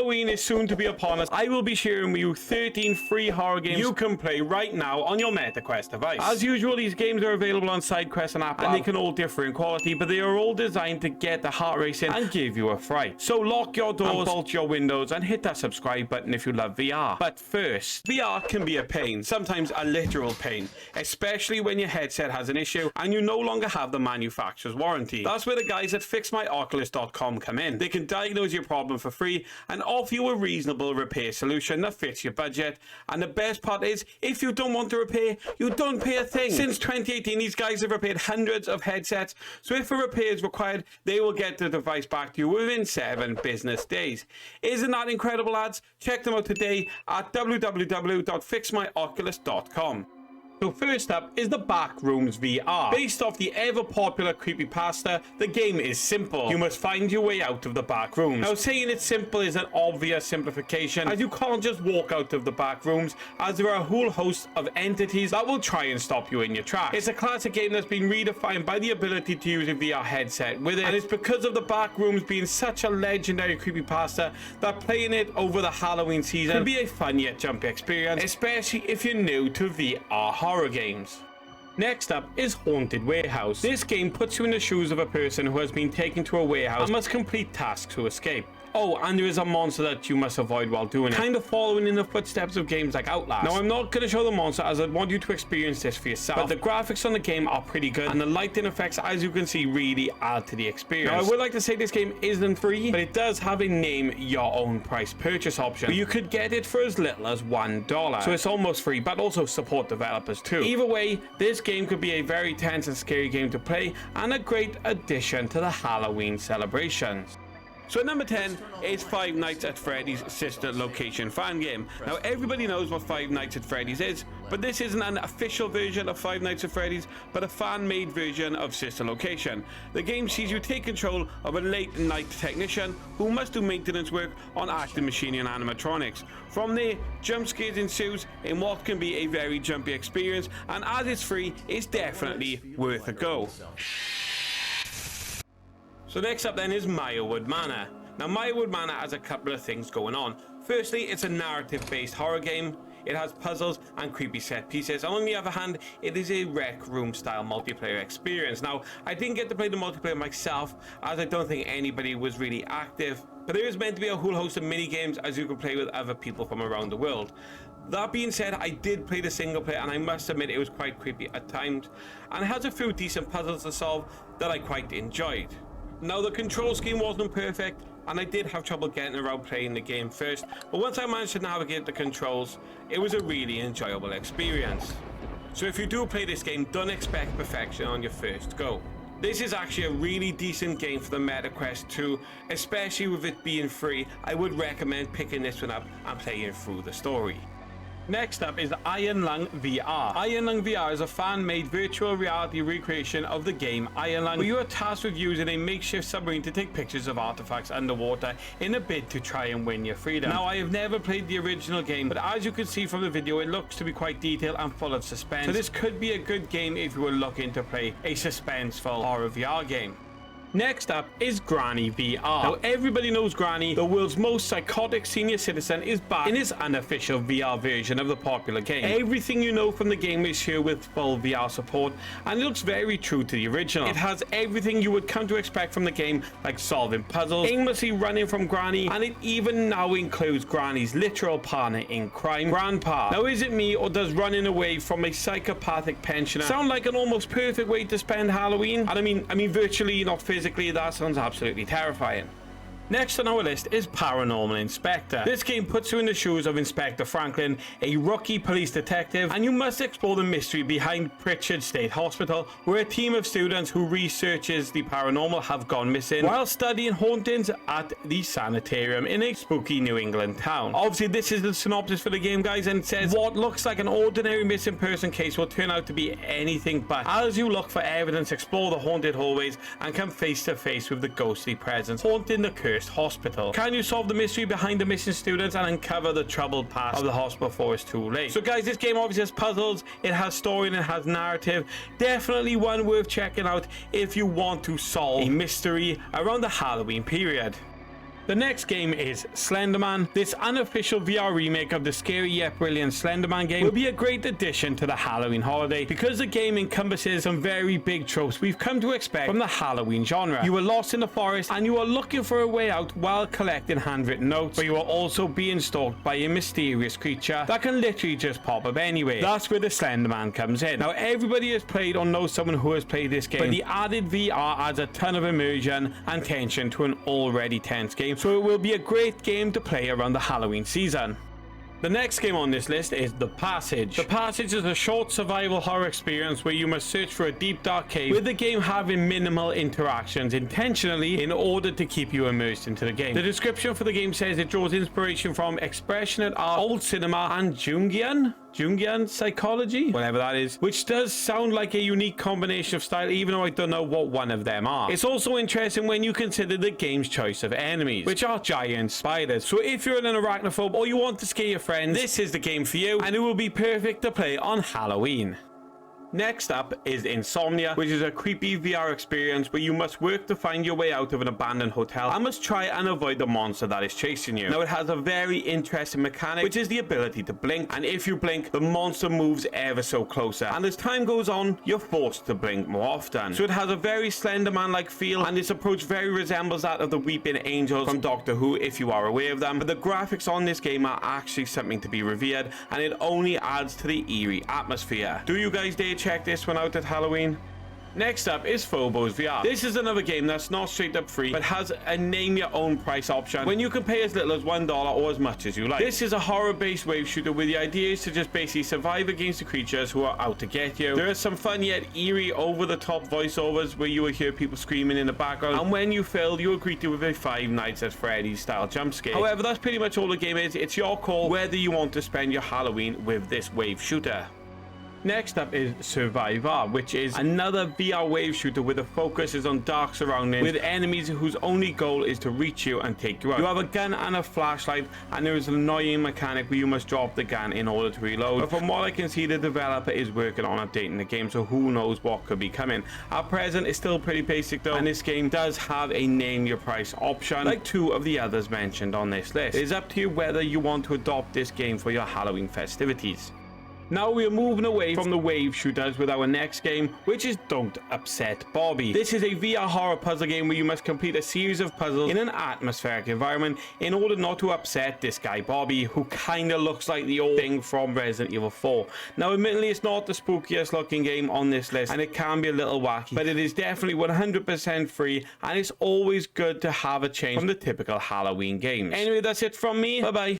Halloween is soon to be upon us. I will be sharing with you 13 free horror games you can play right now on your MetaQuest device. As usual, these games are available on SIDEQUEST and APPLAB, and they can all differ in quality, but they are all designed to get the heart racing and give you a fright. So lock your doors, bolt your windows, and hit that subscribe button if you love VR. But first, VR can be a pain, sometimes a literal pain, especially when your headset has an issue and you no longer have the manufacturer's warranty. That's where the guys at Fixmyalklist.com come in. They can diagnose your problem for free and offer you a reasonable repair solution that fits your budget. And the best part is, if you don't want to repair, you don't pay a thing. Since 2018, these guys have repaired hundreds of headsets, so if a repair is required, they will get the device back to you within 7 business days. Isn't that incredible, lads? Check them out today at www.fixmyalklist.com. So first up is the BACKROOMS VR. Based off the ever popular creepypasta, the game is simple. You must find your way out of the back rooms. Now, saying it's simple is an obvious simplification, as you can't just walk out of the back rooms, as there are a whole host of entities that will try and stop you in your tracks. It's a classic game that's been redefined by the ability to use a VR headset with it, and it's because of the BACKROOMS being such a legendary creepypasta that playing it over the Halloween season can be a fun yet jumpy experience, especially if you're new to VR horror games. Next up is Haunted Warehouse. This game puts you in the shoes of a person who has been taken to a warehouse and must complete tasks to escape. Oh, and there is a monster that you must avoid while doing it, kind of following in the footsteps of games like Outlast. Now, I'm not going to show the monster, as I want you to experience this for yourself, but the graphics on the game are pretty good, and the lighting effects, as you can see, really add to the experience. Now, I would like to say this game isn't free, but it does have a name your own price purchase option, but you could get it for as little as $1, so it's almost free, but also support developers too. Either way, this game could be a very tense and scary game to play, and a great addition to the Halloween celebrations. So at number 10 is Five Nights at Freddy's sister location fan game. Now, everybody knows what Five Nights at Freddy's is, but this isn't an official version of Five Nights at Freddy's, but a fan-made version of sister location. The game sees you take control of a late-night technician who must do maintenance work on active machinery and animatronics. From there, jump scares ensues in what can be a very jumpy experience, and as it's free, it's definitely worth a go. So next up then is Maywood Manor. Now, Maywood Manor has a couple of things going on. Firstly, it's a narrative-based horror game. It has puzzles and creepy set pieces. And on the other hand, it is a rec room style multiplayer experience. Now, I didn't get to play the multiplayer myself, as I don't think anybody was really active. But there is meant to be a whole host of mini games as you can play with other people from around the world. That being said, I did play the single player, and I must admit it was quite creepy at times. And it has a few decent puzzles to solve that I quite enjoyed. Now, the control scheme wasn't perfect, and I did have trouble getting around playing the game first, but once I managed to navigate the controls, it was a really enjoyable experience. So if you do play this game, don't expect perfection on your first go. This is actually a really decent game for the MetaQuest 2, especially with it being free. I would recommend picking this one up and playing through the story. Next up is Iron Lung VR. Iron Lung VR is a fan-made virtual reality recreation of the game Iron Lung, where you are tasked with using a makeshift submarine to take pictures of artifacts underwater in a bid to try and win your freedom. Now, I have never played the original game, but as you can see from the video, it looks to be quite detailed and full of suspense. So this could be a good game if you were looking to play a suspenseful horror VR game. Next up is Granny VR. Now, everybody knows Granny, the world's most psychotic senior citizen, is back in its unofficial VR version of the popular game. Everything you know from the game is here with full VR support, and it looks very true to the original. It has everything you would come to expect from the game, like solving puzzles, aimlessly running from Granny, and it even now includes Granny's literal partner in crime, Grandpa. Now, is it me, or does running away from a psychopathic pensioner sound like an almost perfect way to spend Halloween? And I mean virtually, not physically. That sounds absolutely terrifying. Next on our list is Paranormal Inspector. This game puts you in the shoes of Inspector Franklin, a rookie police detective, and you must explore the mystery behind Pritchard State Hospital, where a team of students who researches the paranormal have gone missing while studying hauntings at the sanitarium in a spooky New England town. Obviously, this is the synopsis for the game, guys, and it says what looks like an ordinary missing person case will turn out to be anything but, as you look for evidence, explore the haunted hallways, and come face to face with the ghostly presence haunting the cursed hospital. Can you solve the mystery behind the missing students and uncover the troubled past of the hospital before it's too late? So guys, this game obviously has puzzles, it has story, and it has narrative. Definitely one worth checking out if you want to solve a mystery around the Halloween period. The next game is Slenderman. This unofficial VR remake of the scary yet brilliant Slenderman game will be a great addition to the Halloween holiday because the game encompasses some very big tropes we've come to expect from the Halloween genre. You are lost in the forest and you are looking for a way out while collecting handwritten notes, but you are also being stalked by a mysterious creature that can literally just pop up anyway. That's where the Slenderman comes in. Now, everybody has played or knows someone who has played this game, but the added VR adds a ton of immersion and tension to an already tense game, so it will be a great game to play around the Halloween season. The next game on this list is The Passage. The Passage is a short survival horror experience where you must search for a deep dark cave, with the game having minimal interactions intentionally in order to keep you immersed into the game. The description for the game says it draws inspiration from expressionate art, old cinema, and Jungian psychology, whatever that is, which does sound like a unique combination of style, even though I don't know what one of them are. It's also interesting when you consider the game's choice of enemies, which are giant spiders. So if you're an arachnophobe or you want to scare your friends, this is the game for you, and it will be perfect to play on Halloween. Next up is Insomnia, which is a creepy VR experience where you must work to find your way out of an abandoned hotel and must try and avoid the monster that is chasing you. Now, it has a very interesting mechanic, which is the ability to blink, and if you blink, the monster moves ever so closer, and as time goes on, you're forced to blink more often. So it has a very Slenderman-like feel, and its approach very resembles that of the Weeping Angels from Doctor Who, if you are aware of them, but the graphics on this game are actually something to be revered, and it only adds to the eerie atmosphere. Do you guys dare check this one out at Halloween? Next up is Phobos VR. This is another game that's not straight up free, but has a name your own price option when you can pay as little as $1 or as much as you like. This is a horror-based wave shooter where the idea is to just basically survive against the creatures who are out to get you. There are some fun yet eerie over-the-top voiceovers where you will hear people screaming in the background, and when you fail, you are greeted with a Five Nights at Freddy's style jump scare. However, that's pretty much all the game is. It's your call whether you want to spend your Halloween with this wave shooter. Next up is surviVaR, which is another VR wave shooter where the focus is on dark surroundings with enemies whose only goal is to reach you and take you out. You have a gun and a flashlight, and there is an annoying mechanic where you must drop the gun in order to reload. But from what I can see, the developer is working on updating the game, so who knows what could be coming. At present, it's still pretty basic though, and this game does have a name your price option, like two of the others mentioned on this list. It is up to you whether you want to adopt this game for your Halloween festivities. Now we are moving away from the wave shooters with our next game, which is Don't Upset Bobby. This is a VR horror puzzle game where you must complete a series of puzzles in an atmospheric environment in order not to upset this guy Bobby, who kind of looks like the old thing from Resident Evil 4. Now, admittedly, it's not the spookiest looking game on this list, and it can be a little wacky, but it is definitely 100% free, and it's always good to have a change from the typical Halloween games. Anyway, that's it from me. Bye-bye.